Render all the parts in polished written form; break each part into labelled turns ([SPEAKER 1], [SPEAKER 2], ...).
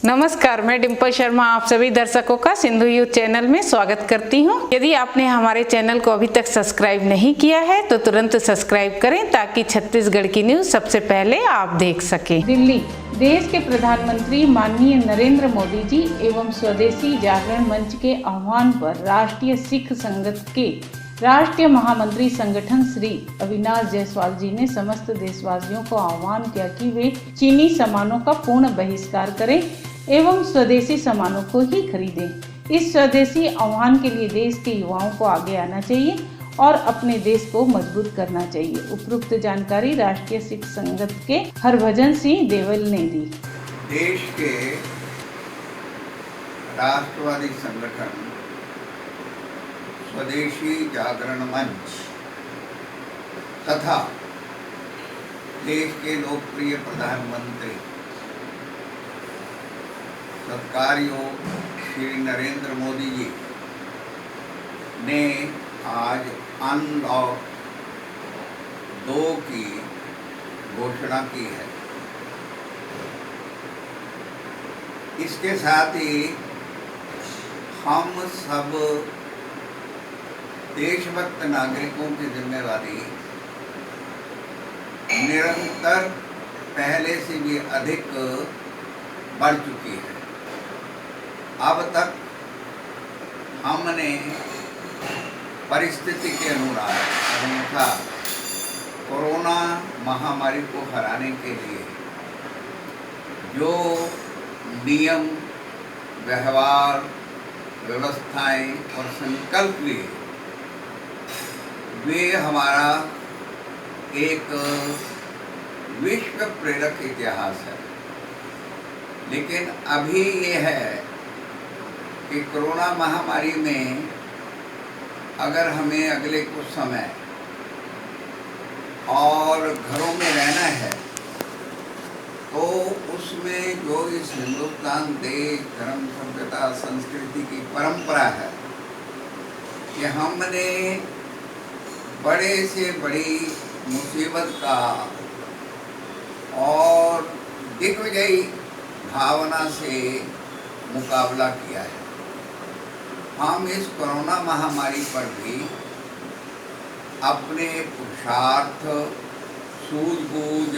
[SPEAKER 1] नमस्कार, मैं डिम्पल शर्मा आप सभी दर्शकों का सिंधु यूथ चैनल में स्वागत करती हूं। यदि आपने हमारे चैनल को अभी तक सब्सक्राइब नहीं किया है तो तुरंत सब्सक्राइब करें ताकि छत्तीसगढ़ की न्यूज सबसे पहले आप देख सकें। दिल्ली, देश के प्रधानमंत्री माननीय नरेंद्र मोदी जी एवं स्वदेशी जागरण मंच के आह्वान पर राष्ट्रीय सिख संगत के राष्ट्रीय महामंत्री संगठन श्री अविनाश जायसवाल जी ने समस्त देशवासियों को आह्वान किया कि वे चीनी सामानों का पूर्ण बहिष्कार करें एवं स्वदेशी सामानों को ही खरीदें। इस स्वदेशी आह्वान के लिए देश के युवाओं को आगे आना चाहिए और अपने देश को मजबूत करना चाहिए। उपरोक्त जानकारी राष्ट्रीय सिख संगत के हरभजन सिंह देवल ने दी।
[SPEAKER 2] देश के राष्ट्रवादी संगठन स्वदेशी जागरण मंच तथा देश के लोकप्रिय प्रधानमंत्री सत्कार्यों श्री नरेंद्र मोदी जी ने आज अनलॉक 2 की घोषणा की है। इसके साथ ही हम सब देशभक्त नागरिकों की जिम्मेवारी निरंतर पहले से भी अधिक बढ़ चुकी है। अब तक हमने परिस्थिति के अनुसार कोरोना महामारी को हराने के लिए जो नियम, व्यवहार, व्यवस्थाएं और संकल्प लिए वे हमारा एक विश्व प्रेरक इतिहास है। लेकिन अभी ये है कि कोरोना महामारी में अगर हमें अगले कुछ समय और घरों में रहना है तो उसमें जो इस हिंदुस्तान देश धर्म सभ्यता संस्कृति की परंपरा है कि हमने बड़े से बड़ी मुसीबत का और दिग्विजयी भावना से मुकाबला किया है। हम इस कोरोना महामारी पर भी अपने पुरुषार्थ, सूझबूझ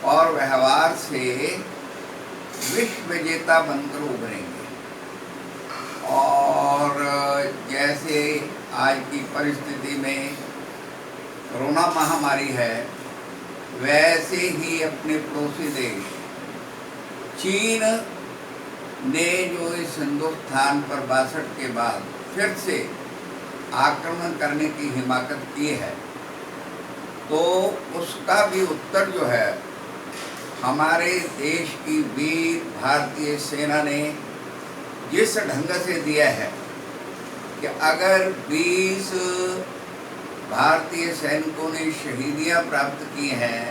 [SPEAKER 2] और व्यवहार से विश्व विजेता बनकर उभरेंगे। और जैसे आज की परिस्थिति में कोरोना महामारी है, वैसे ही अपने पड़ोसी देश चीन ने जो इस हिंदुस्तान पर 62 के बाद फिर से आक्रमण करने की हिमाकत की है, तो उसका भी उत्तर जो है हमारे देश की वीर भारतीय सेना ने जिस ढंग से दिया है कि अगर 20 भारतीय सैनिकों ने शहीदियां प्राप्त की हैं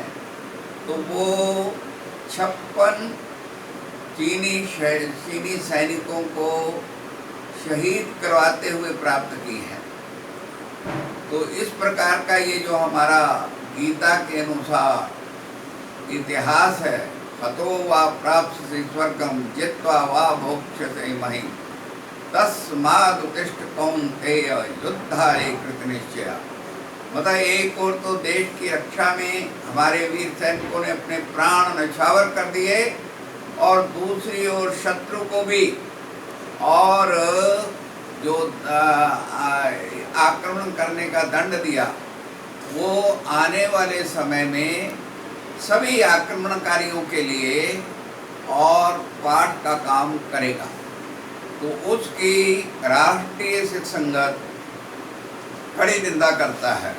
[SPEAKER 2] तो वो 56 चीनी सैनिकों को शहीद करवाते हुए प्राप्त की है। तो इस प्रकार का ये जो हमारा गीता के अनुसार इतिहास है, हतो वा प्राप्स्यसि स्वर्गम जित्वा वा भोक्ष्यसे महीं तस्माद् उत्तिष्ठ कौन्तेय युद्धाय कृतनिश्चया। मतलब एक और तो देश की रक्षा में हमारे वीर सैनिकों ने अपने प्राण न्यौछावर कर दिए और दूसरी ओर शत्रु को भी और जो आक्रमण करने का दंड दिया, वो आने वाले समय में सभी आक्रमणकारियों के लिए और पाठ का काम करेगा। तो उसकी राष्ट्रीय सिख संगत कड़ी निंदा करता है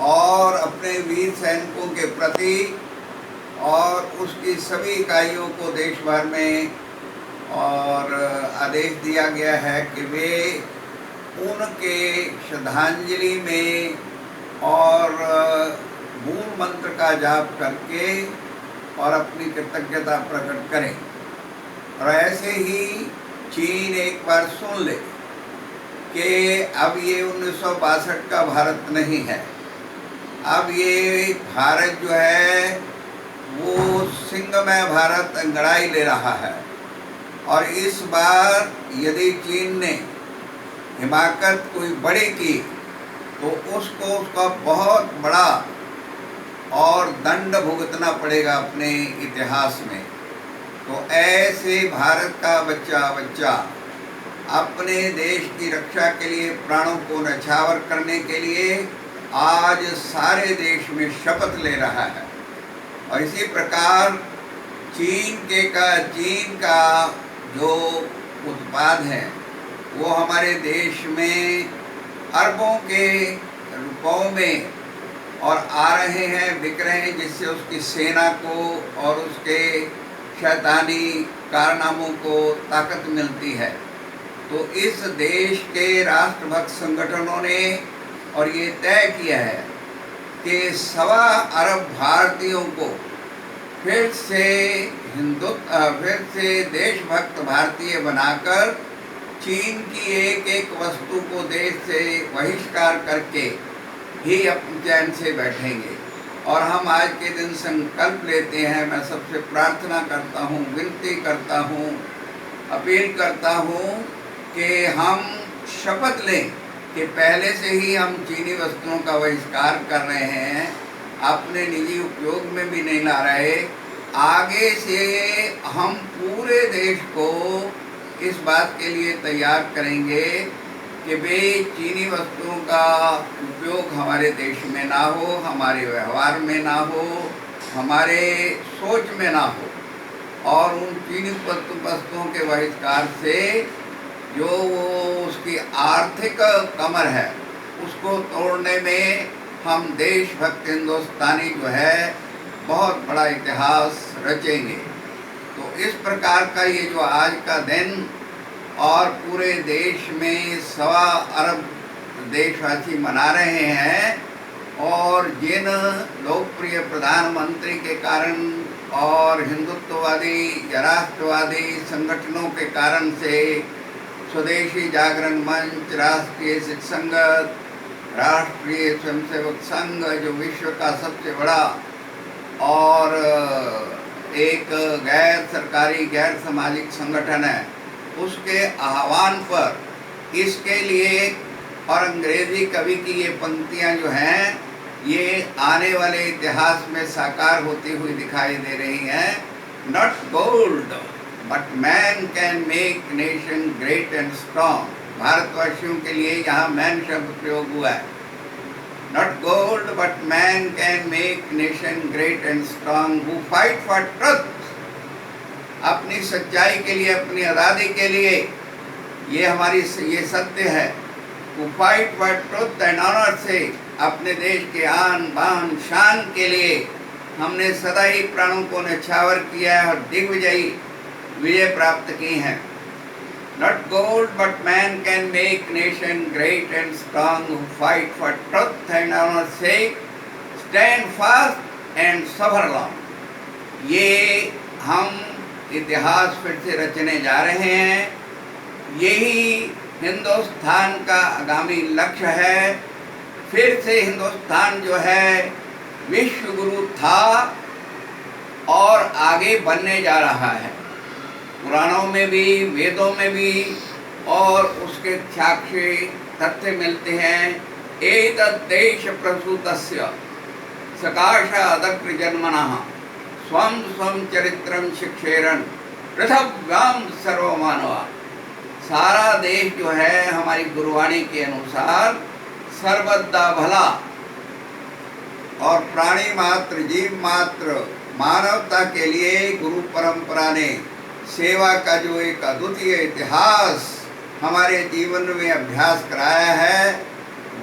[SPEAKER 2] और अपने वीर सैनिकों के प्रति और उसकी सभी इकाइयों को देश भर में और आदेश दिया गया है कि वे उनके श्रद्धांजलि में और मूल मंत्र का जाप करके और अपनी कृतज्ञता प्रकट करें। और ऐसे ही चीन एक बार सुन ले कि अब ये 1962 का भारत नहीं है, अब ये भारत जो है वो सिंहमय भारत अंगड़ाई ले रहा है। और इस बार यदि चीन ने हिमाकत कोई बड़ी की तो उसको उसका बहुत बड़ा और दंड भुगतना पड़ेगा अपने इतिहास में। तो ऐसे भारत का बच्चा अपने देश की रक्षा के लिए प्राणों को न्यौछावर करने के लिए आज सारे देश में शपथ ले रहा है। और इसी प्रकार चीन का जो उत्पाद है वो हमारे देश में अरबों के रुपयों में और आ रहे हैं, बिक रहे हैं, जिससे उसकी सेना को और उसके शैतानी कारनामों को ताकत मिलती है। तो इस देश के राष्ट्रभक्त संगठनों ने और ये तय किया है कि 1.25 अरब भारतीयों को फिर से देशभक्त भारतीय बनाकर चीन की एक एक वस्तु को देश से बहिष्कार करके ही अपने चैन से बैठेंगे। और हम आज के दिन संकल्प लेते हैं। मैं सबसे प्रार्थना करता हूँ, विनती करता हूँ, अपील करता हूँ कि हम शपथ लें कि पहले से ही हम चीनी वस्तुओं का बहिष्कार कर रहे हैं, अपने निजी उपयोग में भी नहीं ला रहे। आगे से हम पूरे देश को इस बात के लिए तैयार करेंगे कि वे चीनी वस्तुओं का उपयोग हमारे देश में ना हो, हमारे व्यवहार में ना हो, हमारे सोच में ना हो। और उन चीनी वस्तुओं के बहिष्कार से जो वो उसकी आर्थिक कमर है उसको तोड़ने में हम देशभक्त हिंदुस्तानी जो है बहुत बड़ा इतिहास रचेंगे। तो इस प्रकार का ये जो आज का दिन और पूरे देश में 1.25 अरब देशवासी मना रहे हैं और जिन लोकप्रिय प्रधानमंत्री के कारण और हिंदुत्ववादी या राष्ट्रवादी संगठनों के कारण से स्वदेशी जागरण मंच, राष्ट्रीय शिक्षक संगत, राष्ट्रीय स्वयंसेवक संघ जो विश्व का सबसे बड़ा और एक गैर सरकारी गैर सामाजिक संगठन है, उसके आह्वान पर इसके लिए और अंग्रेजी कवि की ये पंक्तियां जो हैं ये आने वाले इतिहास में साकार होती हुई दिखाई दे रही हैं। Not gold but man can make nation great and strong. भारतवासियों के लिए यहाँ मैन शब्द प्रयोग हुआ है। Not gold but man can make nation great and strong who fight for truth. अपनी सच्चाई के लिए, अपनी आज़ादी के लिए, ये सत्य है। Who fight for truth and honour से अपने देश के आन बान शान के लिए हमने सदा ही प्राणों को न्यौछावर किया है और दिग्विजयी विजय प्राप्त की है। Not gold but man can make nation great and strong who fight for truth and honor sake, stand fast and suffer long। ये हम इतिहास फिर से रचने जा रहे हैं। यही हिंदुस्तान का आगामी लक्ष्य है। फिर से हिंदुस्तान जो है विश्व गुरु था और आगे बनने जा रहा है। पुराणों में भी, वेदों में भी और उसके साक्षी तथ्य मिलते हैं। एतद् देश प्रसूतस्य सकाशादग्र जन्मनः स्वं स्वं चरित्रं शिक्षेरन् पृथव्यां सर्वमानवा। सारा देश जो है हमारी गुरुवाणी के अनुसार सर्वदा भला और प्राणी मात्र, जीव मात्र, मानवता के लिए गुरु परंपरा ने सेवा का जो एक अद्वितीय इतिहास हमारे जीवन में अभ्यास कराया है,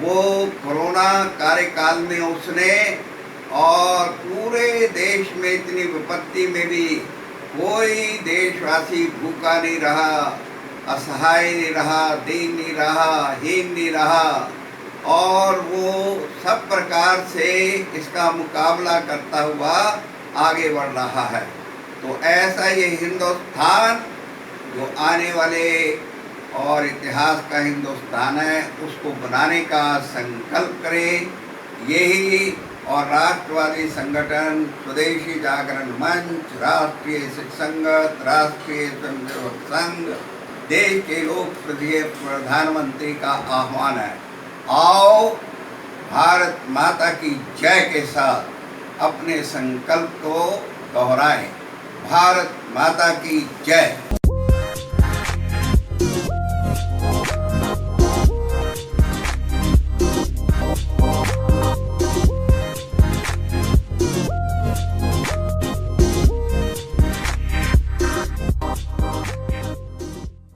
[SPEAKER 2] वो कोरोना कार्यकाल में उसने और पूरे देश में इतनी विपत्ति में भी कोई देशवासी भूखा नहीं रहा, असहाय नहीं रहा, दीन नहीं रहा, हीन नहीं रहा और वो सब प्रकार से इसका मुकाबला करता हुआ आगे बढ़ रहा है। तो ऐसा ये हिंदुस्तान जो आने वाले और इतिहास का हिंदुस्तान है उसको बनाने का संकल्प करें। यही और राष्ट्रवादी संगठन, स्वदेशी जागरण मंच, राष्ट्रीय शिक्षक संगत, राष्ट्रीय स्वयंसेवक संघ, देश के लोकप्रिय प्रधानमंत्री का आह्वान है, आओ भारत माता की जय के साथ अपने संकल्प को दोहराएं। भारत माता की जय।